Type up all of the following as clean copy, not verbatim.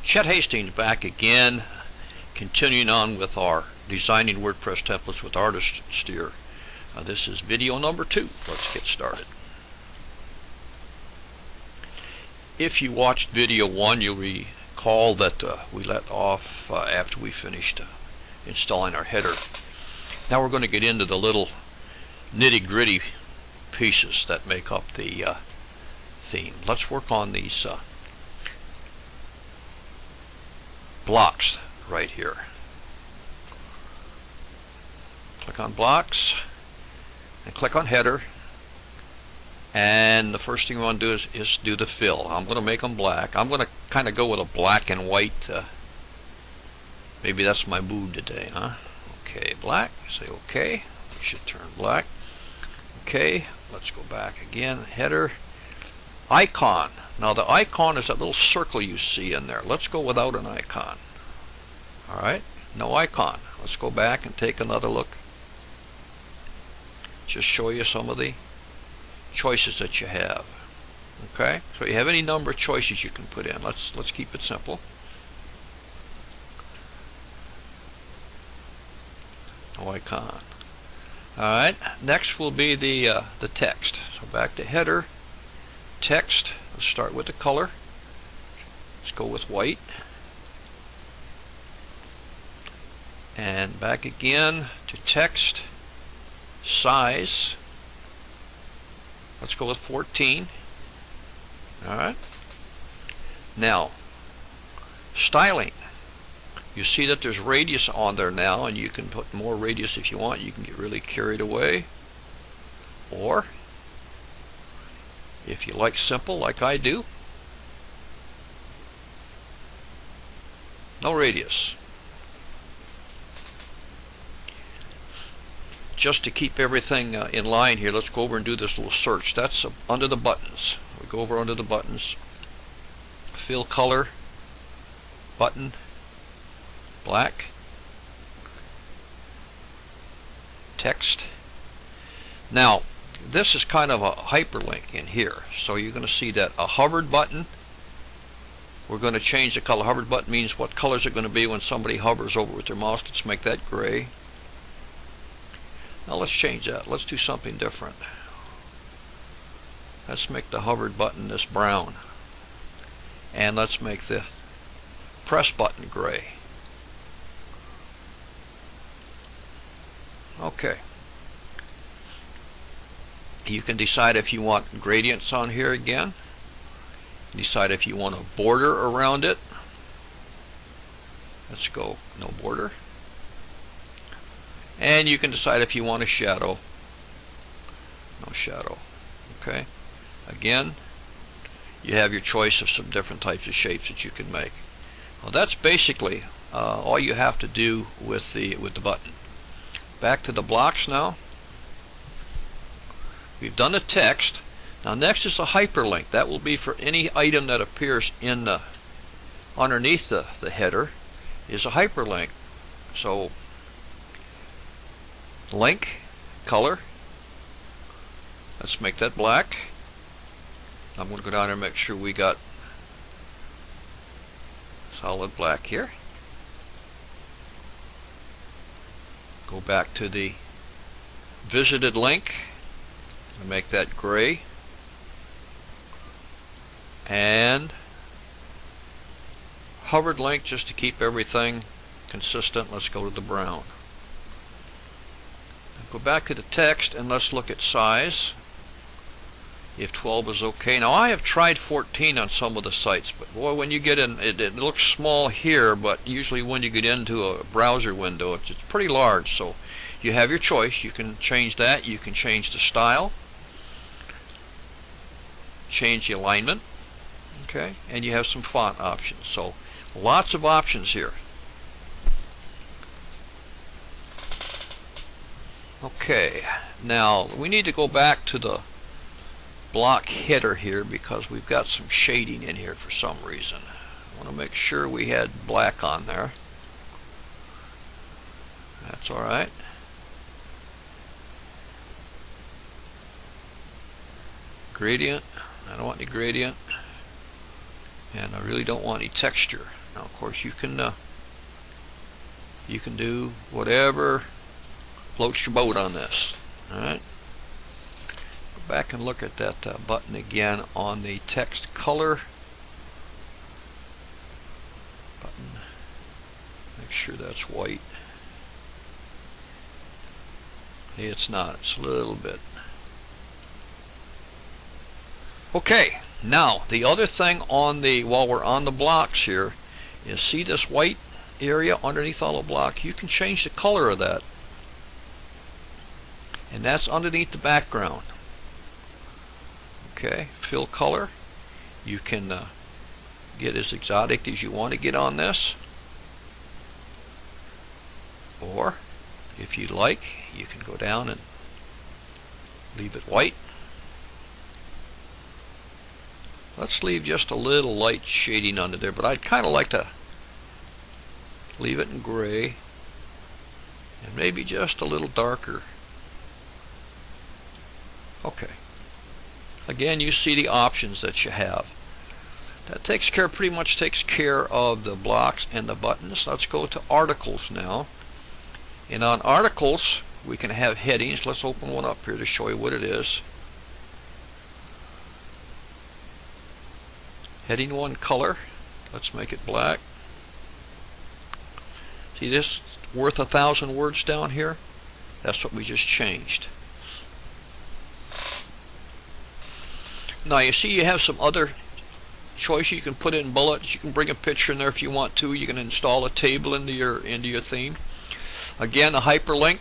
Chet Hastings back again, continuing on with our designing WordPress templates with Artist Steer. This is video number 2. Let's get started. If you watched video 1, you'll recall that we let off after we finished installing our header. Now we're going to get into the little nitty-gritty pieces that make up the theme. Let's work on these blocks right here. Click on blocks and click on header, and the first thing we want to do is do the fill. I'm going to make them black. I'm going to kind of go with a black and white. Maybe that's my mood today, huh? Okay, black. Say okay. It should turn black. Okay, let's go back again. Header. Icon. Now the icon is that little circle you see in there. Let's go without an icon. Alright, no icon. Let's go back and take another look. Just show you some of the choices that you have. Okay, so you have any number of choices you can put in. Let's keep it simple. No icon. Alright, next will be the text. So back to header. Text. Let's start with the color. Let's go with white. And back again to text. Size. Let's go with 14. Alright. Now, styling. You see that there's radius on there now, and you can put more radius if you want. You can get really carried away. Or if you like simple, like I do, no radius. Just to keep everything in line here, let's go over and do this little search. That's under the buttons. We go over under the buttons. Fill color, button, black, text. Now, this is kind of a hyperlink in here, so you're going to see that a hovered button, we're going to change the color. Hovered button means what colors are going to be when somebody hovers over with their mouse. Let's make that gray. Now let's change that. Let's do something different. Let's make the hovered button this brown, and let's make the press button gray. Okay. You can decide if you want gradients on here again. Decide if you want a border around it. Let's go no border. And you can decide if you want a shadow. No shadow. Okay. Again, you have your choice of some different types of shapes that you can make. Well, that's basically all you have to do with the button. Back to the blocks now. We've done the text. Now next is a hyperlink. That will be for any item that appears in the underneath the header is a hyperlink. So link, color. Let's make that black. I'm going to go down there and make sure we got solid black here. Go back to the visited link. And make that gray, and hovered link just to keep everything consistent. Let's go to the brown. Go back to the text and let's look at size. If 12 is okay. Now I have tried 14 on some of the sites, but boy, when you get in, it looks small here, but usually when you get into a browser window, it's pretty large. So you have your choice. You can change that. You can change the style. Change the alignment, okay, and you have some font options. So lots of options here. Okay, now we need to go back to the block header here because we've got some shading in here for some reason. I want to make sure we had black on there. That's all right. Gradient. I don't want any gradient, and I really don't want any texture. Now, of course, you can do whatever floats your boat on this. All right. Go back and look at that button again on the text color button. Make sure that's white. Hey, it's not. It's a little bit. Okay. Now, the other thing on the, while we're on the blocks here, is see this white area underneath all the blocks? You can change the color of that. And that's underneath the background. Okay, fill color. You can get as exotic as you want to get on this. Or, if you'd like, you can go down and leave it white. Let's leave just a little light shading under there, but I'd kind of like to leave it in gray and maybe just a little darker. Okay. Again, you see the options that you have. That pretty much takes care of the blocks and the buttons. Let's go to articles now. And on articles, we can have headings. Let's open one up here to show you what it is. Heading 1 color. Let's make it black. See this worth 1,000 words down here? That's what we just changed. Now you see you have some other choices. You can put in bullets. You can bring a picture in there if you want to. You can install a table into your theme. Again, a hyperlink.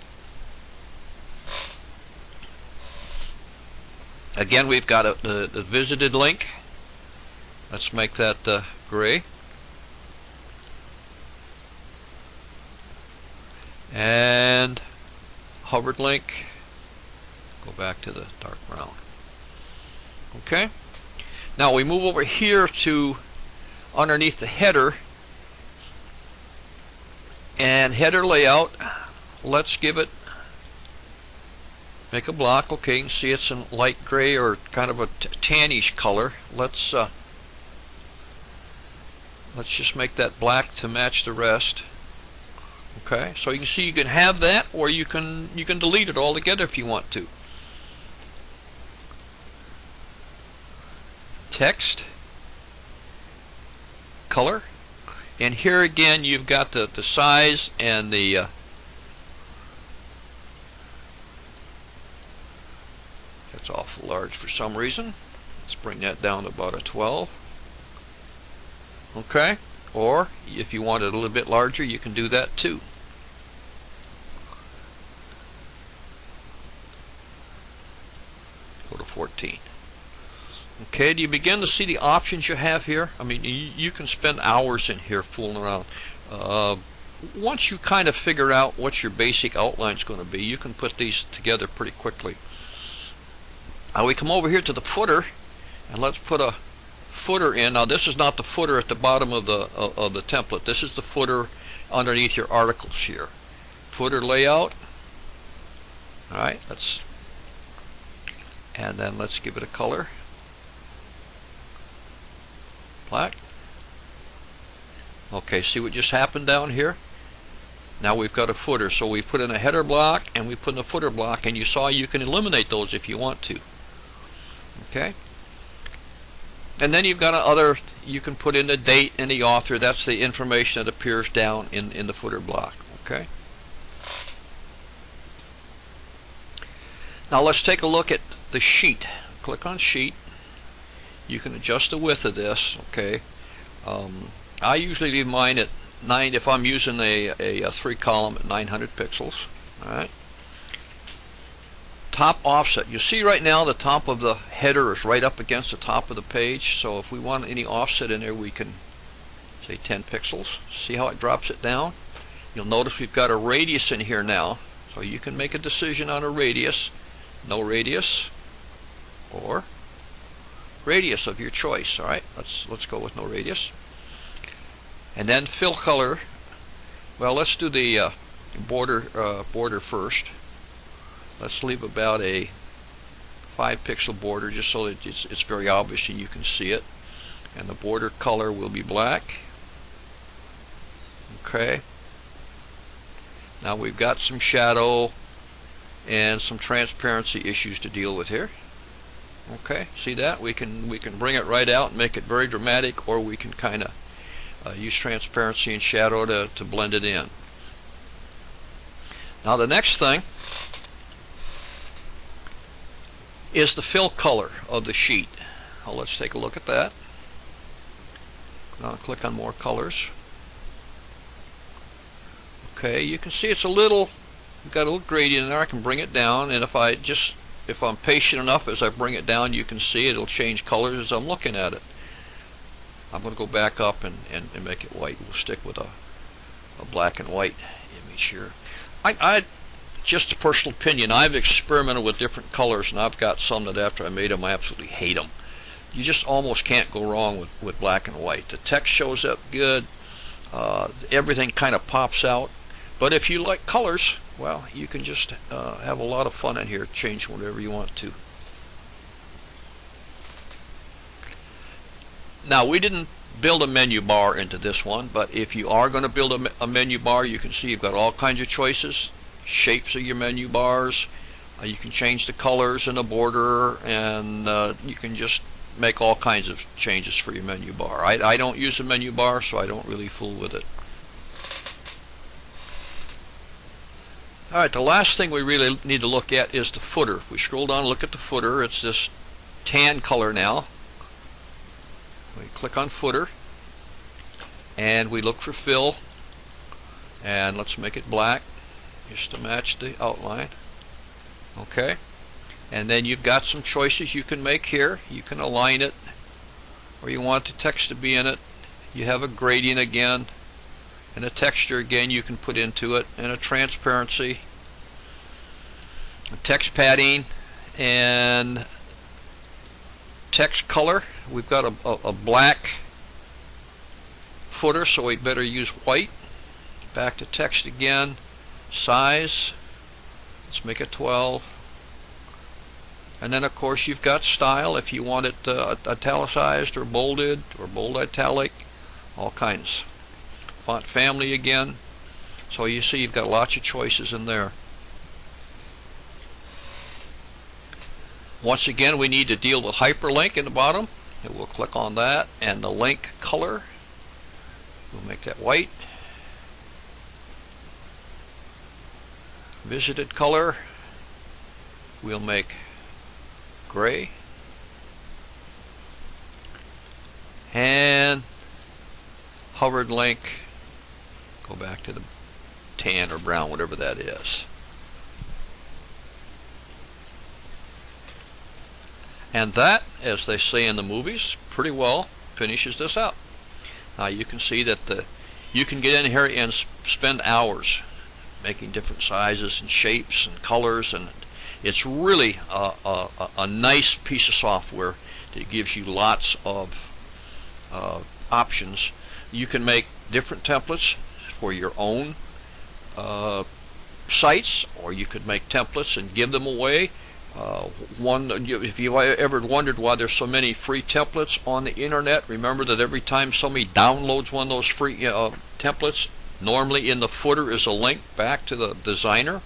Again, we've got the visited link. Let's make that gray. And hovered link. Go back to the dark brown. Okay. Now we move over here to underneath the header. And header layout. Let's give it, make a block. Okay, you can see it's in light gray or kind of a tannish color. Let's just make that black to match the rest. Okay, so you can see you can have that, or you can delete it altogether if you want to. Text, color, and here again you've got the size and the that's awful large for some reason. Let's bring that down to about a 12. Okay, or if you want it a little bit larger, you can do that too. Go to 14. Okay, do you begin to see the options you have here? I mean, you can spend hours in here fooling around. Once you kind of figure out what your basic outline is going to be, you can put these together pretty quickly. Now we come over here to the footer, and let's put a footer in. Now this is not the footer at the bottom of the template. This is the footer underneath your articles here. Footer layout. All right, and then let's give it a color. Black. Okay, see what just happened down here? Now we've got a footer, so we put in a header block and we put in a footer block, and you saw you can eliminate those if you want to. Okay. And then you've got other, you can put in the date and the author. That's the information that appears down in the footer block. Okay. Now let's take a look at the sheet. Click on sheet. You can adjust the width of this. Okay. I usually leave mine at 9 if I'm using a 3-column at 900 pixels. All right. Top offset. You see right now the top of the header is right up against the top of the page, so if we want any offset in there, we can say 10 pixels. See how it drops it down? You'll notice we've got a radius in here now, so you can make a decision on a radius. No radius or radius of your choice. All right, let's go with no radius. And then fill color. Well, let's do the border first. Let's leave about a 5-pixel border just so that it's very obvious and you can see it. And the border color will be black. Okay. Now we've got some shadow and some transparency issues to deal with here. Okay, see that? We can bring it right out and make it very dramatic, or we can kind of use transparency and shadow to blend it in. Now the next thing is the fill color of the sheet. Now let's take a look at that. Now click on more colors. Okay, you can see it's a little, got a little gradient in there. I can bring it down, and if I'm patient enough as I bring it down, you can see it'll change colors as I'm looking at it. I'm going to go back up and make it white. We'll stick with a black and white image here. I just a personal opinion, I've experimented with different colors, and I've got some that after I made them I absolutely hate them. You just almost can't go wrong with black and white. The text shows up good, everything kind of pops out. But if you like colors, well, you can just have a lot of fun in here, change whatever you want to. Now, we didn't build a menu bar into this one, but if you are going to build a menu bar, you can see you've got all kinds of choices, shapes of your menu bars. You can change the colors and the border, and you can just make all kinds of changes for your menu bar. I don't use a menu bar, so I don't really fool with it. Alright, the last thing we really need to look at is the footer. If we scroll down and look at the footer, it's this tan color now. We click on footer, and we look for fill, and let's make it black just to match the outline. Okay, and then you've got some choices you can make here. You can align it, or you want the text to be in it. You have a gradient again, and a texture again you can put into it, and a transparency, a text padding, and text color. We've got a black footer, so we better use white. Back to text again. Size, let's make it 12. And then of course you've got style, if you want it italicized or bold italic, all kinds. Font family again. So you see you've got lots of choices in there. Once again, we need to deal with hyperlink in the bottom, and we'll click on that, and the link color, we'll make that white. Visited color, we'll make gray. And hovered link, go back to the tan or brown, whatever that is. And that, as they say in the movies, pretty well finishes this out. Now you can see that you can get in here and spend hours making different sizes and shapes and colors, and it's really a nice piece of software that gives you lots of options. You can make different templates for your own sites, or you could make templates and give them away. If you ever wondered why there's so many free templates on the internet, remember that every time somebody downloads one of those free templates, normally in the footer is a link back to the designer.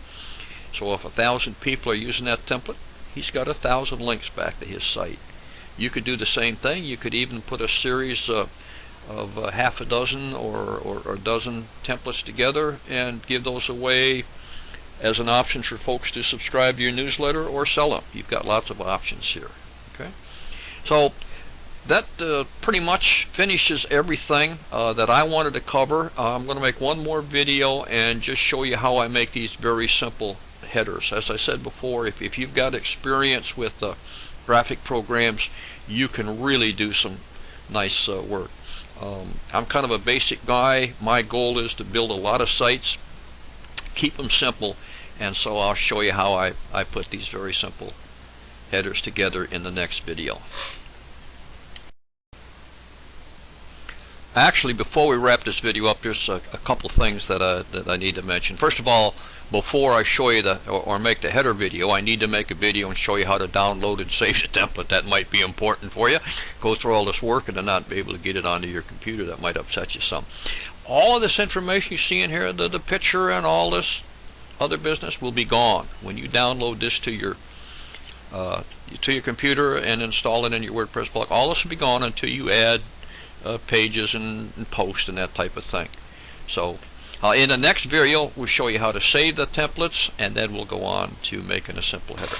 So if 1,000 people are using that template, he's got 1,000 links back to his site. You could do the same thing. You could even put a series of half a dozen or a dozen templates together and give those away as an option for folks to subscribe to your newsletter or sell them. You've got lots of options here. Okay, so that pretty much finishes everything that I wanted to cover. I'm going to make one more video and just show you how I make these very simple headers. As I said before, if you've got experience with graphic programs, you can really do some nice work. I'm kind of a basic guy. My goal is to build a lot of sites, keep them simple, and so I'll show you how I put these very simple headers together in the next video. Actually, before we wrap this video up, there's a couple things that I need to mention. First of all, before I show you the or make the header video, I need to make a video and show you how to download and save the template. That might be important for you. Go through all this work and then not be able to get it onto your computer. That might upset you some. All of this information you see in here, the picture and all this other business, will be gone when you download this to your computer and install it in your WordPress blog. All this will be gone until you add pages and post and that type of thing. So in the next video we'll show you how to save the templates, and then we'll go on to making a simple header.